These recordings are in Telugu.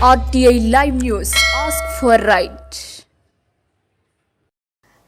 RTI Live News. Ask for right.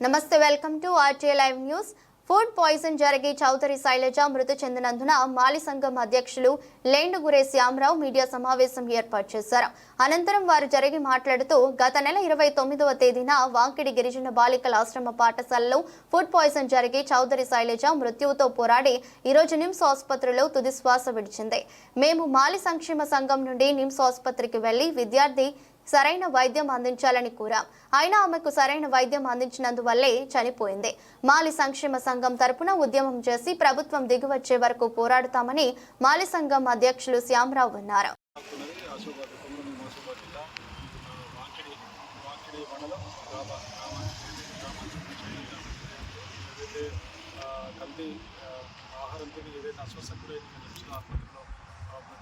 నమస్తే, welcome to RTI Live News. Food poison జరిగి చౌదరి శైలజ మృతి చెందినందున మాలి సంఘం అధ్యక్షులు లేండుగురే శ్యామరావు మీడియా సమావేశం ఏర్పాటు చేశారు. అనంతరం వారు జరిగి మాట్లాడుతూ గత నెల 29వ తేదీన వాంకిడి గిరిజన బాలికల ఆశ్రమ పాఠశాలలో ఫుడ్ పాయిజన్ జరిగి చౌదరి శైలజ మృత్యువుతో పోరాడి ఈరోజు నిమ్స్ ఆసుపత్రిలో తుది శ్వాస విడిచింది. మేము మాలి సంక్షేమ సంఘం నుండి నిమ్స్ ఆసుపత్రికి వెళ్లి విద్యార్థి సరైన వైద్యం అందించాలని కోరాం. అయినా ఆమెకు సరైన వైద్యం అందించినందువల్లే చనిపోయింది. మాలి సంక్షేమ సంఘం తరపున ఉద్యమం చేసి ప్రభుత్వం దిగివచ్చే వరకు పోరాడుతామని మాలి సంఘం అధ్యక్షులు శ్యామరావు అన్నారు.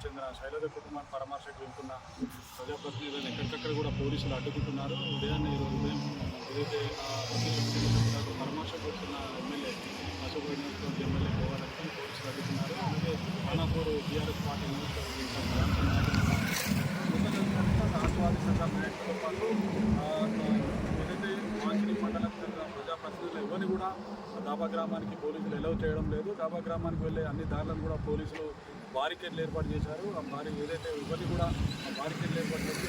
చెందిన శైలజ కుటుంబాన్ని పరామర్శకు వెళ్తున్న ప్రజాప్రతినిధులను ఎక్కడికక్కడ కూడా పోలీసులు అడ్డుకుంటున్నారు. ఉదయాన్నే ఈరోజు ఉదయం ఏదైతే పరామర్శకు వెళ్తున్న ఎమ్మెల్యే అశోక్ ఎమ్మెల్యే పోవాలని పోలీసులు అడ్డుకున్నారు. అలాగే ఖానాపూర్ టీఆర్ఎస్ పార్టీ రాష్ట్రవాది సంఘ నాయకులతో పాటు ఏదైతే వాంకిడి మండలం చెందిన ప్రజాప్రతినిధులు ఎవరిని కూడా దాబా గ్రామానికి పోలీసులు ఎలవ్ చేయడం లేదు. దాబా గ్రామానికి వెళ్ళే అన్ని దారులను కూడా పోలీసులు బారికేడ్లు ఏర్పాటు చేశారు. ఆ ఏదైతే ఇవన్నీ కూడా బారికేడ్లు ఏర్పాటు చేసి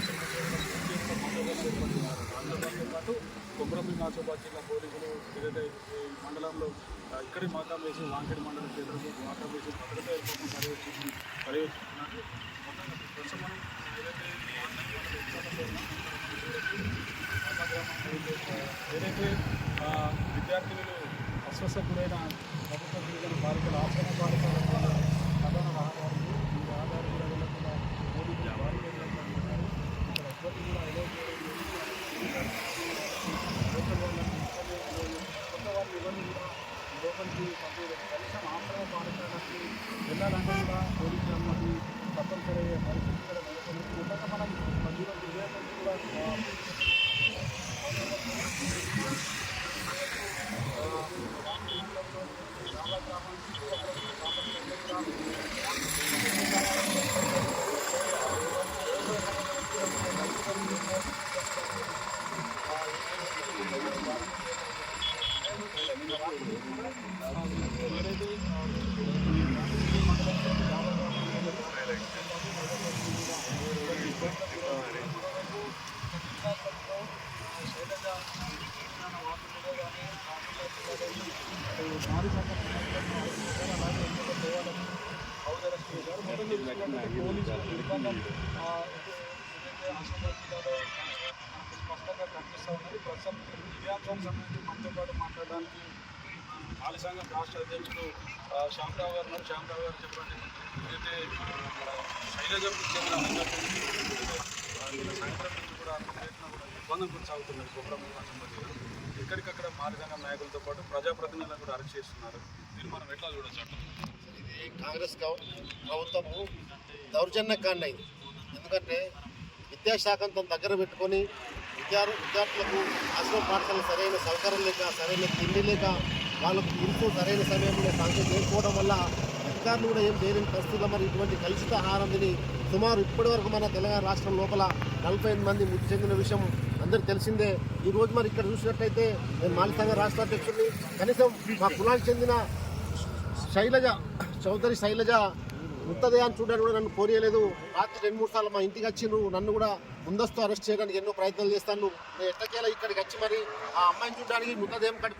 బందోబస్తు ఏర్పాటు చేశారు. దాంతో పాటు కొమరంభీం ఆసిఫాబాద్ జిల్లా పోలీసులు ఏదైతే ఈ మండలంలో ఇక్కడి మాకాం వేసి వాంకిడి మండలం కేంద్రంలో మాకాం వేసి భద్రత ఏర్పాటు పర్యవేక్షిస్తున్నారు. ప్రస్తుతం మనం ఏదైతే ఏదైతే విద్యార్థినులు అస్వస్థకు గురైన ప్రభుత్వ గిరిజన బాలికల ఆశ్రమ బాలికల ప్రధాన రహదారులు ఈ రహదారులు కూడా వెళ్ళకుండా పోలీసులు బారికేడ్లు ఏర్పడుతున్నారు. ఇక్కడ ఎప్పటికీ కూడా ఎలో కొత్త వాళ్ళు ఇవన్నీ కూడా లోపలికి పంపించలేదు. కనీసం ఆశ్రమ పాఠశాలకి వెళ్ళాలంటే కూడా పోలీసులు అనుమతి తప్పనిసరి అయ్యే పరిస్థితి ఇక్కడ నెలకొంది. ముఖ్యంగా మనం మధ్యలో విజయం కూడా స్పష్టంగా కనిపిస్తూ ఉన్నది. ప్రస్తుతం ఇతిహాసం సంబంధించి మనతో పాటు మాట్లాడడానికి మాలి సంఘం రాష్ట్ర అధ్యక్షులు శ్యామరావు గారు ఉన్నారు. శ్యామరావు గారు చెప్పండి, ఏదైతే శైలజకు చెందిన సాయంత్రం నుంచి కూడా నిర్బంధం కొనసాగుతున్నది. కొమరంభీం ఆసిఫాబాద్ ఎక్కడికక్కడ మాలి సంఘం నాయకులతో పాటు ప్రజాప్రతినిధులను కూడా అరెస్ట్ చేస్తున్నారు. మీరు మనం ఎట్లా చూడొచ్చు? ఇది కాంగ్రెస్ ప్రభుత్వము దౌర్జన్యకాండ అయింది. ఎందుకంటే విద్యాశాఖను తన దగ్గర పెట్టుకొని విద్యార్థులకు ఆశ్రమ పాఠశాల సరైన సౌకర్యం లేక, సరైన తిండి లేక, వాళ్ళకు ఇంట్లో సరైన సమయంలో సాంకేతిక చేయకపోవడం వల్ల అధికారులు కూడా ఏం చేయలేని పరిస్థితుల్లో మరి ఇటువంటి కలుషిత ఆహారం తిని సుమారు ఇప్పటి వరకు మన తెలంగాణ రాష్ట్రం లోపల 45 మంది మృతి చెందిన విషయం అందరికీ తెలిసిందే. ఈరోజు మరి ఇక్కడ చూసినట్టయితే నేను మాలి సంఘ రాష్ట్ర అధ్యక్షుడిని, కనీసం మా కులానికి చెందిన చౌదరి శైలజ మృతదేహాన్ని చూడడానికి కూడా నన్ను కోరియలేదు. రాత్రి 2-3 సార్లు మా ఇంటికి వచ్చిండ్రు. నన్ను కూడా ముందస్తు అరెస్ట్ చేయడానికి ఎన్నో ప్రయత్నాలు చేస్తాను. నేను ఎట్టకేలా ఇక్కడికి వచ్చి మరి ఆ అమ్మాయిని చూడడానికి మృతదేహం కట్టి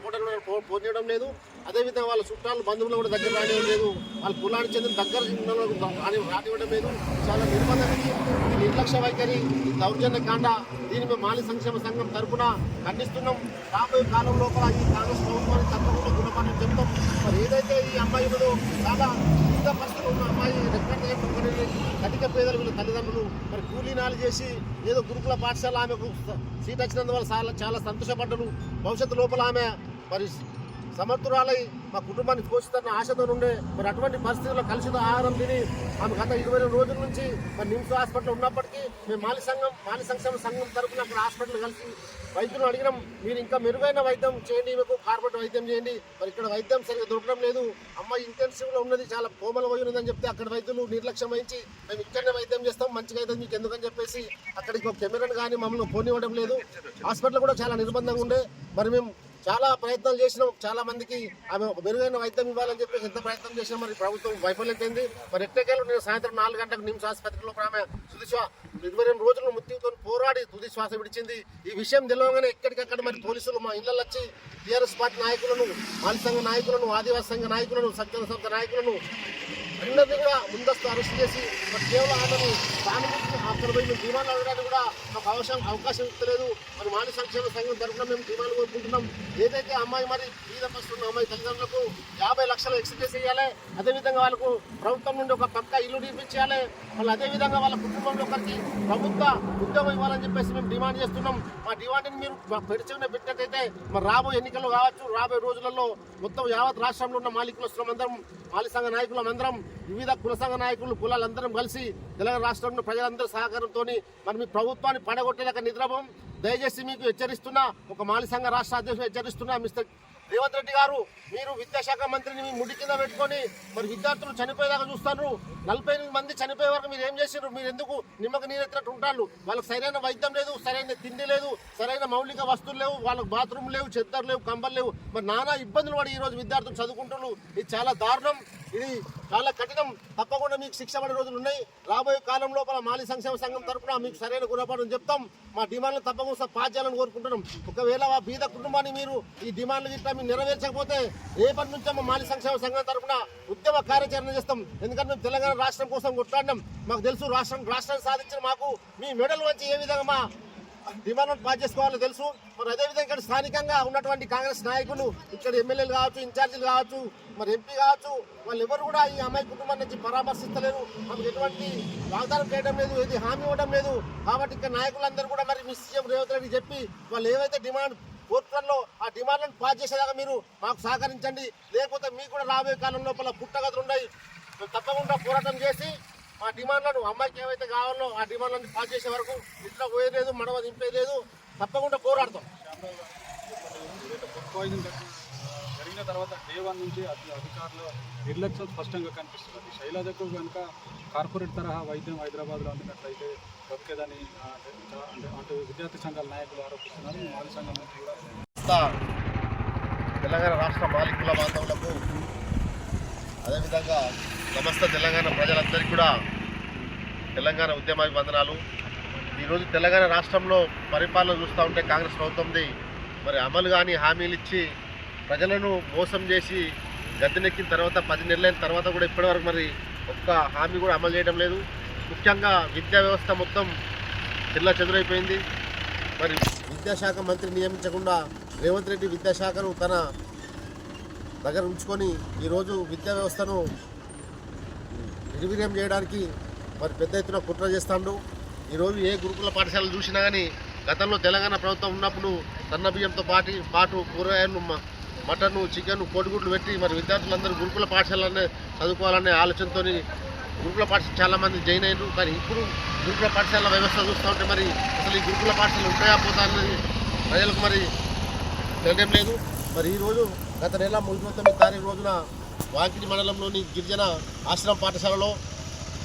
ఫోన్ చేయడం లేదు. అదేవిధంగా వాళ్ళ చుట్టాలు బంధువులు కూడా దగ్గర రానివ్వడం లేదు. వాళ్ళ కులానికి చెందిన దగ్గర రానివ్వడం లేదు. చాలా నిర్బంధానికి ఈ నిర్లక్ష్య వైఖరి, ఈ దౌర్జన్య కాండ, దీని మేము మాలి సంక్షేమ సంఘం తరఫున ఖండిస్తున్నాం. రాబోయే కాలం లోపల ఈ కాంగ్రెస్ ప్రభుత్వానికి తప్పకుండా గుణపాఠం చెప్తాం. మరి ఏదైతే ఈ అమ్మాయి చాలా పరిస్థితులు ఉన్న అమ్మాయి కటిక పేదలు వీళ్ళ తల్లిదండ్రులు మరి కూలీనాలు చేసి ఏదో గురుకుల పాఠశాల ఆమెకు సీట్ వచ్చినందువల్ల చాలా సంతోషపడ్డరు. భవిష్యత్తు లోపల ఆమె మరి సమర్థురాలై మా కుటుంబాన్ని పోషిస్తున్న ఆశతో ఉండే మరి అటువంటి పరిస్థితుల్లో కలుషిత ఆహారం తిని ఆమె గత 20 రోజుల నుంచి మరి నిమ్స్ హాస్పిటల్ ఉన్నప్పటికీ మేము మాలి సంక్షేమ సంఘం తరఫున అక్కడ హాస్పిటల్ కలిసి వైద్యులు అడిగినాం, మీరు ఇంకా మెరుగైన వైద్యం చేయండి, మీకు కార్పొరేట్ వైద్యం చేయండి. మరి ఇక్కడ వైద్యం సరిగ్గా దొరకడం లేదు, అమ్మాయి ఇంటెన్సివ్లో ఉన్నది, చాలా కోమల పోయి ఉన్నదని చెప్తే అక్కడ వైద్యులు నిర్లక్ష్యం వహించి మేము ఇక్కడనే వైద్యం చేస్తాం, మంచిగా అయితే మీకు ఎందుకని చెప్పేసి అక్కడికి ఒక కెమెరాను కానీ మమ్మల్ని పోనివ్వడం లేదు. హాస్పిటల్ కూడా చాలా నిర్బంధంగా ఉండే. మరి మేము చాలా ప్రయత్నాలు చేసినాం, చాలా మందికి ఆమె మెరుగైన వైద్యం ఇవ్వాలని చెప్పేసి ఎంత ప్రయత్నం చేసినా మరి ప్రభుత్వం వైఫల్యం చెంది మరి ఎట్టకేలు నేను సాయంత్రం 4 గంటలకు నిమ్స్ ఆసుపత్రిలో ఆమె 20 రోజులు మృత్యుతో పోరాడి తుది శ్వాస విడిచింది. ఈ విషయం తెలియగానే ఎక్కడికక్కడ మరి పోలీసులు మా ఇళ్లలో వచ్చి టీఆర్ఎస్ పార్టీ నాయకులను, మాలి సంఘ నాయకులను, ఆదివాసీ సంఘ నాయకులను, సత్యన సంస్థ నాయకులను అందరినీ కూడా ముందస్తు అరెస్ట్ చేసి మరి కేవలం ఆమెను సానుభూతి అక్కడ పోయి మేము డిమాండ్ అడగడానికి కూడా మాకు అవకాశం ఇస్తలేదు. మరి మాలి సంక్షేమ సంఘం తరఫున మేము డిమాండ్ కోరుకుంటున్నాం. ఏదైతే అమ్మాయి మరి బీద పస్తున్న అమ్మాయి తల్లిదండ్రులకు 50 లక్షలు ఎక్స్గ్రేస్ చేయాలి, అదేవిధంగా వాళ్ళకు ప్రభుత్వం నుండి ఒక పక్క ఇల్లు నిర్మించాలి, మళ్ళీ అదేవిధంగా వాళ్ళ కుటుంబంలో ఒకరికి ప్రభుత్వ ఉద్యోగం ఇవ్వాలని చెప్పేసి మేము డిమాండ్ చేస్తున్నాం. మా డిమాండ్ని మీరు పెడిచిన పెట్టినట్టయితే మరి రాబోయే ఎన్నికల్లో కావచ్చు, రాబోయే రోజులలో మొత్తం యావత్ రాష్ట్రంలో ఉన్న మాలి కులస్తులందరం, మాలి సంఘ నాయకులందరం, వివిధ కుల సంఘ నాయకులు, కులాలందరం కలిసి తెలంగాణ రాష్ట్రంలో ప్రజలందరి సహకారంతో మరి మీ ప్రభుత్వాన్ని పడగొట్టేలాక నిద్రపోం. దయచేసి మీకు హెచ్చరిస్తున్నా, ఒక మాలి సంఘ రాష్ట్ర అధ్యక్షుడు హెచ్చరిస్తున్నా, మిస్టర్ రేవంత్ రెడ్డి గారు, మీరు విద్యాశాఖ మంత్రిని మీ ముడి కింద పెట్టుకొని మరి విద్యార్థులు చనిపోయేదాకా చూస్తారు. 48 మంది చనిపోయే వరకు మీరు ఏం చేశారు? మీరు ఎందుకు నిమ్మక నీరెత్తినట్టు ఉంటారు? వాళ్ళకి సరైన వైద్యం లేదు, సరైన తిండి లేదు, సరైన మౌలిక వస్తువులు లేవు, వాళ్ళకి బాత్రూమ్ లేవు, చెద్దరు లేవు, కంబలు లేవు. మరి నానా ఇబ్బందులు పడి ఈరోజు విద్యార్థులు చదువుకుంటున్నారు. ఇది చాలా దారుణం, ఇది చాలా కఠినం. తప్పకుండా మీకు శిక్ష పడే రోజులు ఉన్నాయి. రాబోయే కాలం లోపల మాలి సంక్షేమ సంఘం తరఫున మీకు సరైన గుణపాఠం చెప్తాం. మా డిమాండ్లు తప్పకుండా పాస్ చేయాలని కోరుకుంటున్నాం. ఒకవేళ ఆ బీద కుటుంబాన్ని మీరు ఈ డిమాండ్లు గిట్లా మీరు నెరవేర్చకపోతే రేపటి నుంచే మా మాలి సంక్షేమ సంఘం తరఫున ఉద్యమ కార్యాచరణ చేస్తాం. ఎందుకంటే మేము తెలంగాణ రాష్ట్రం కోసం కొట్లాడినాం. మాకు తెలుసు రాష్ట్రాన్ని సాధించిన మాకు మీ మెడల్ వచ్చి ఏ విధంగా మా డిమాండ్లను పాస్ చేసుకోవాలో తెలుసు. మరి అదేవిధంగా ఇక్కడ స్థానికంగా ఉన్నటువంటి కాంగ్రెస్ నాయకులు, ఇక్కడ ఎమ్మెల్యేలు కావచ్చు, ఇన్ఛార్జీలు కావచ్చు, మరి ఎంపీ కావచ్చు, వాళ్ళు ఎవరు కూడా ఈ అమ్మాయి కుటుంబాన్ని నుంచి పరామర్శిస్తలేరు. మాకు ఎటువంటి వాగ్దానం చేయడం లేదు, ఏది హామీ ఇవ్వడం లేదు. కాబట్టి ఇక్కడ నాయకులందరూ కూడా మరి మీ సీఎం రేవంత్ రెడ్డి చెప్పి వాళ్ళు ఏవైతే డిమాండ్ కోర్టులలో ఆ డిమాండ్లను పాస్ చేసేదాకా మీరు మాకు సహకరించండి. లేకపోతే మీకు కూడా రాబోయే కాలం లోపల పుట్టగతులు ఉన్నాయి. తప్పకుండా పోరాటం చేసి మా డిమాండ్లను, అమ్మాయికి ఏవైతే కావాలో ఆ డిమాండ్లను పాస్ చేసే వరకు ఇంట్లో పోయేది, మడవ దింపేది లేదు. తప్పకుండా పోరాడతాం. ఫుడ్ పాయిజన్ జరిగిన తర్వాత డే 1 నుంచి అధికారుల నిర్లక్ష్యం స్పష్టంగా కనిపిస్తుంది. శైలజకు కనుక కార్పొరేట్ తరహా వైద్యం హైదరాబాద్లో అందినట్లయితే బతికేదని అటు విద్యార్థి సంఘాల నాయకులు ఆరోపిస్తున్నారు. మాలి సంఘం నుంచి కూడా తెలంగాణ రాష్ట్ర మాలికుల బాంధవులకు, అదేవిధంగా సమస్త తెలంగాణ ప్రజలందరికీ కూడా తెలంగాణ ఉద్యమాభివందనాలు. ఈరోజు తెలంగాణ రాష్ట్రంలో పరిపాలన చూస్తూ ఉంటే కాంగ్రెస్ ప్రభుత్వంది మరి అమలు కానీ హామీలు ఇచ్చి ప్రజలను మోసం చేసి గద్దెనెక్కిన తర్వాత 10 నెలలైన తర్వాత కూడా ఇప్పటివరకు మరి ఒక్క హామీ కూడా అమలు చేయడం లేదు. ముఖ్యంగా విద్యా వ్యవస్థ మొత్తం చెల్లాచెదురైపోయింది. మరి విద్యాశాఖ మంత్రి నియమించకుండా రేవంత్ రెడ్డి విద్యాశాఖను తన దగ్గర ఉంచుకొని ఈరోజు విద్యా వ్యవస్థను నిర్వీర్యం చేయడానికి మరి పెద్ద ఎత్తున కుట్ర చేస్తాడు. ఈరోజు ఏ గురుకుల పాఠశాలలు చూసినా కానీ గతంలో తెలంగాణ ప్రభుత్వం ఉన్నప్పుడు సన్న బియ్యంతో పాటు కూరగాయలు, మటను, చికెన్, కోడిగుడ్లు పెట్టి మరి విద్యార్థులందరూ గురుకుల పాఠశాలనే చదువుకోవాలనే ఆలోచనతో గురుకుల పాఠశాల చాలామంది జాయిన్ అయ్యారు. కానీ ఇప్పుడు గురుకుల పాఠశాల వ్యవస్థ చూస్తూ ఉంటే మరి అసలు ఈ గురుకుల పాఠశాలలు ఉంటాయా పోతా అనేది ప్రజలకు మరి తెలియడం లేదు. మరి ఈరోజు గత నెల 29వ తారీఖు రోజున వాకిటి మండలంలోని గిరిజన ఆశ్రమ పాఠశాలలో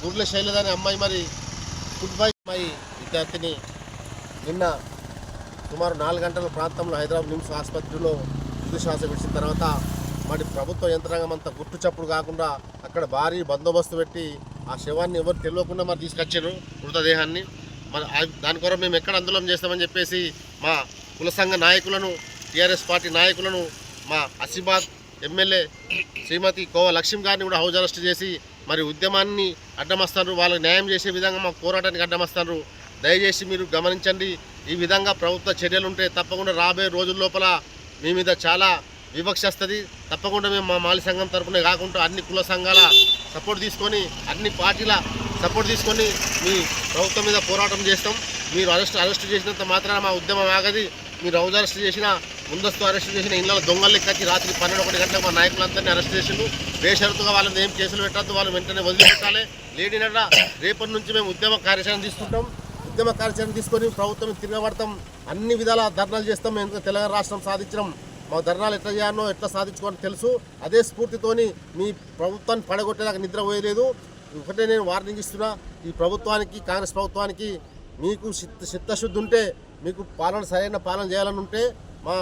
గుర్ల శైలజ అనే అమ్మాయి మరి ఫుడ్ పాయిజన్ అమ్మాయి విద్యార్థిని నిన్న సుమారు 4 గంటల ప్రాంతంలో హైదరాబాద్ నిమ్స్ ఆసుపత్రిలో తుది శ్వాస విడిచిన తర్వాత మరి ప్రభుత్వ యంత్రాంగం అంతా గుట్టు చప్పుడు కాకుండా అక్కడ భారీ బందోబస్తు పెట్టి ఆ శవాన్ని ఎవరు తెలియకుండా మరి తీసుకొచ్చారు మృతదేహాన్ని. మరి దాని కొరకు మేము ఎక్కడ ఆందోళన చేస్తామని చెప్పేసి మా కుల సంఘ నాయకులను, టీఆర్ఎస్ పార్టీ నాయకులను, మా ఆసిఫాబాద్ ఎమ్మెల్యే శ్రీమతి కోవ లక్ష్మి గారిని కూడా హౌస్ అరెస్ట్ చేసి మరి ఉద్యమాన్ని అడ్డమస్తారు, వాళ్ళకి న్యాయం చేసే విధంగా మా పోరాటానికి అడ్డమస్తారు. దయచేసి మీరు గమనించండి. ఈ విధంగా ప్రభుత్వ చర్యలు ఉంటే తప్పకుండా రాబోయే రోజుల లోపల మీ మీద చాలా వివక్ష వస్తుంది. తప్పకుండా మేము మా మాలి సంఘం తరపునే కాకుండా అన్ని కుల సంఘాల సపోర్ట్ తీసుకొని, అన్ని పార్టీల సపోర్ట్ తీసుకొని మీ ప్రభుత్వం మీద పోరాటం చేస్తాం. మీరు అరెస్ట్ చేసినంత మాత్రాన మా ఉద్యమం ఆగది. మీరు హౌస్ అరెస్ట్ చేసినా ముందస్తు అరెస్ట్ చేసిన ఇళ్ళ దొంగలు కచ్చి రాత్రి 12-1 గంటలకు మా నాయకులందరినీ అరెస్ట్ చేసిండు. బేషరతుగా వాళ్ళని ఏం కేసులు పెట్టద్దు, వాళ్ళు వెంటనే వదిలిపెట్టాలి. లేడినట్ల రేపటి నుంచి మేము ఉద్యమ కార్యాచరణ తీసుకుంటాం. ఉద్యమ కార్యాచరణ తీసుకొని ప్రభుత్వం తిరగబడతాం. అన్ని విధాల ధర్నాలు చేస్తాం. మేము తెలంగాణ రాష్ట్రం సాధించడం, మా ధర్నాలు ఎట్లా చేయాలో ఎట్లా సాధించుకోవాలని తెలుసు. అదే స్ఫూర్తితోని మీ ప్రభుత్వాన్ని పడగొట్టేదాకా నిద్ర పోయలేదు. ఒకటే నేను వార్నింగ్ ఇస్తున్నా, ఈ ప్రభుత్వానికి, కాంగ్రెస్ ప్రభుత్వానికి మీకు చిత్తశుద్ధి ఉంటే, మీకు సరైన పాలన చేయాలని ఉంటే మా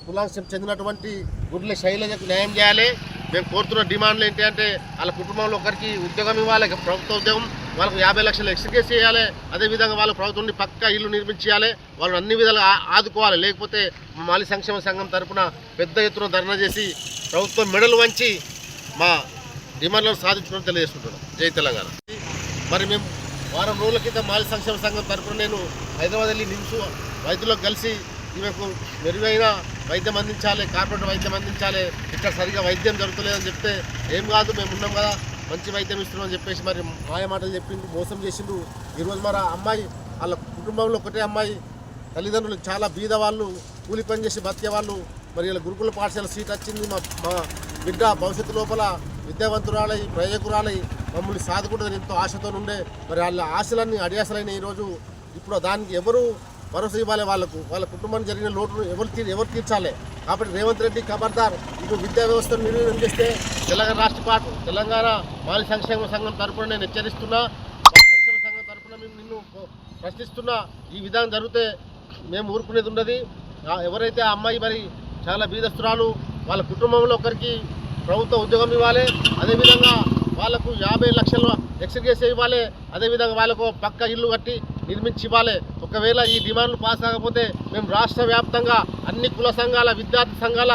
కులానికి చెందినటువంటి గుడ్ల శైలజకు న్యాయం చేయాలి. మేము కోరుతున్న డిమాండ్లు ఏంటి అంటే, వాళ్ళ కుటుంబంలో ఒకరికి ఉద్యోగం ఇవ్వాలి, ప్రభుత్వ ఉద్యోగం, వాళ్ళకు 50 లక్షలు ఎక్స్గ్రేస్ చేయాలి. అదేవిధంగా వాళ్ళ ప్రభుత్వం నుండి పక్కా ఇల్లు నిర్మించాలి. వాళ్ళని అన్ని విధాలుగా ఆదుకోవాలి. లేకపోతే మాలి సంక్షేమ సంఘం తరఫున పెద్ద ఎత్తున ధర్నా చేసి ప్రభుత్వం మెడలు వంచి మా డిమాండ్లను సాధించుకోవడం తెలియజేసుకుంటున్నాం. జై తెలంగాణ. మరి మేము వారం రోజుల క్రితం మాలి సంక్షేమ సంఘం తరఫున నేను హైదరాబాద్ వెళ్ళి నిమ్స్ వైద్యులకు కలిసి ఈమెకు మెరుగైన వైద్యం అందించాలి, కార్పొరేట్ వైద్యం అందించాలి, ఇక్కడ సరిగా వైద్యం జరుగుతలేదని చెప్తే, ఏం కాదు మేము ఉన్నాం కదా, మంచి వైద్యం ఇస్తున్నామని చెప్పేసి మరి మాయ మాటలు చెప్పిండు, మోసం చేసిండు. ఈరోజు మరి అమ్మాయి వాళ్ళ కుటుంబంలో ఒకటే అమ్మాయి, తల్లిదండ్రులు చాలా బీద వాళ్ళు, కూలి పని చేసి బతికే వాళ్ళు. మరి ఇలా గురుకుల పాఠశాల సీట్ వచ్చింది. మా బిడ్డ భవిష్యత్తు లోపల విద్యావంతురాలై ప్రయోజకురాలై మమ్మల్ని సాదుకుంటుందని ఎంతో ఆశతో ఉండే, మరి వాళ్ళ ఆశలన్నీ అడియాసలైన ఈరోజు ఇప్పుడు దానికి ఎవరు భరోసా ఇవ్వాలి? వాళ్ళ కుటుంబానికి జరిగిన లోటును ఎవరు తీర్చాలి? కాబట్టి రేవంత్ రెడ్డి ఖబర్దార్, ఇటు విద్యా వ్యవస్థను నిర్వీర్యం చేస్తే తెలంగాణ రాష్ట్ర పార్టీ, తెలంగాణ మాలి సంక్షేమ సంఘం తరఫున నేను హెచ్చరిస్తున్నా. సంక్షేమ సంఘం తరఫున మేము నిన్ను ప్రశ్నిస్తున్నా. ఈ విధానం జరిగితే మేము ఊరుకునేది ఉండదు. ఎవరైతే ఆ అమ్మాయి మరి చాలా బీదస్తురాలు, వాళ్ళ కుటుంబంలో ఒకరికి ప్రభుత్వ ఉద్యోగం ఇవ్వాలి, అదేవిధంగా వాళ్ళకు 50 లక్షల ఎక్స్గ్రేస్ ఇవ్వాలి, అదేవిధంగా వాళ్ళకు పక్క ఇల్లు కట్టి నిర్మించి ఇవ్వాలి. ఒకవేళ ఈ డిమాండ్లు పాస్ కాకపోతే మేము రాష్ట్ర వ్యాప్తంగా అన్ని కుల సంఘాల, విద్యార్థి సంఘాల,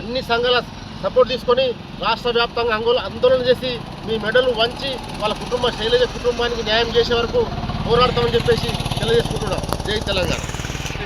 అన్ని సంఘాల సపోర్ట్ తీసుకొని రాష్ట్ర వ్యాప్తంగా ఆందోళన చేసి మీ మెడలు వంచి వాళ్ళ శైలజ కుటుంబానికి న్యాయం చేసే వరకు పోరాడతామని చెప్పేసి తెలియజేసుకుంటున్నాం. జై తెలంగాణ.